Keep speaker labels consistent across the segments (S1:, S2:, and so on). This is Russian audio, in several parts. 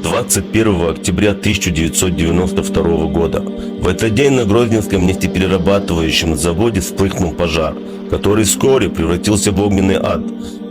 S1: 21 октября 1992 года. В этот день на Грозненском нефтеперерабатывающем заводе вспыхнул пожар, который вскоре превратился в огненный ад.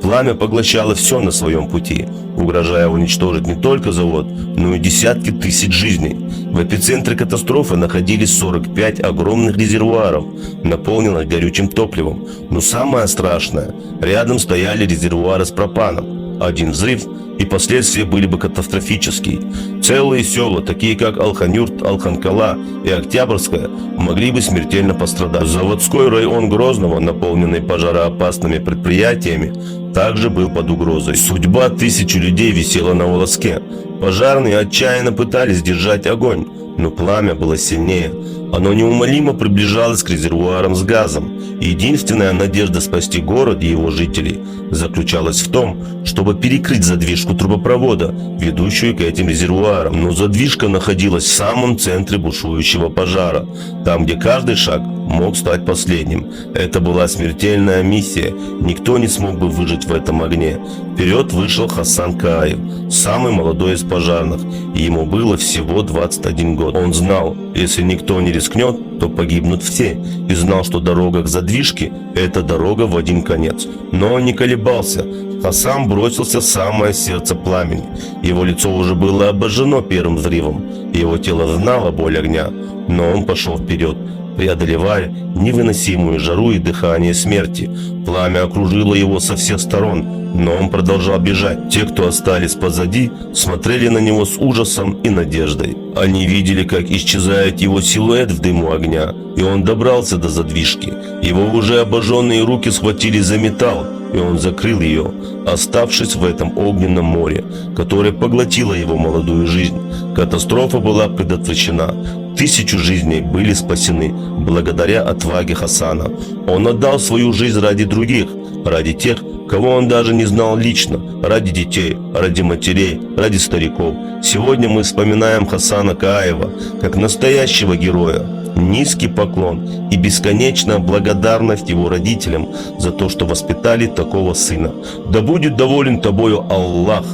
S1: Пламя поглощало все на своем пути, угрожая уничтожить не только завод, но и десятки тысяч жизней. В эпицентре катастрофы находились 45 огромных резервуаров, наполненных горючим топливом. Но самое страшное, рядом стояли резервуары с пропаном. Один взрыв, и последствия были бы катастрофические. Целые села, такие как Алханюрт, Алханкала и Октябрьская, могли бы смертельно пострадать. Заводской район Грозного, наполненный пожароопасными предприятиями, также был под угрозой. Судьба тысячи людей висела на волоске. Пожарные отчаянно пытались сдержать огонь, но пламя было сильнее. Оно неумолимо приближалось к резервуарам с газом. Единственная надежда спасти город и его жителей заключалась в том, чтобы перекрыть задвижку трубопровода, ведущую к этим резервуарам. Но задвижка находилась в самом центре бушующего пожара, там, где каждый шаг мог стать последним. Это была смертельная миссия. Никто не смог бы выжить в этом огне. Вперед вышел Хасан Кааев, самый молодой из пожарных, и ему было всего 21 год. Он знал, если никто не рискнет, то погибнут все, и знал, что дорога к задвижке – это дорога в один конец. Но он не колебался. Хасан бросился в самое сердце пламени. Его лицо уже было обожжено первым взрывом, его тело знало боль огня, но он пошел вперед, преодолевая невыносимую жару и дыхание смерти. Пламя окружило его со всех сторон, но он продолжал бежать. Те, кто остались позади, смотрели на него с ужасом и надеждой. Они видели, как исчезает его силуэт в дыму огня, и он добрался до задвижки. Его уже обожженные руки схватили за металл, и он закрыл ее, оставшись в этом огненном море, которое поглотило его молодую жизнь. Катастрофа была предотвращена. 1000 жизней были спасены благодаря отваге Хасана. Он отдал свою жизнь ради других, ради тех, кого он даже не знал лично, ради детей, ради матерей, ради стариков. Сегодня мы вспоминаем Хасана Кааева как настоящего героя. Низкий поклон и бесконечная благодарность его родителям за то, что воспитали такого сына. Да будет доволен тобою Аллах,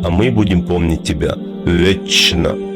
S1: а мы будем помнить тебя вечно.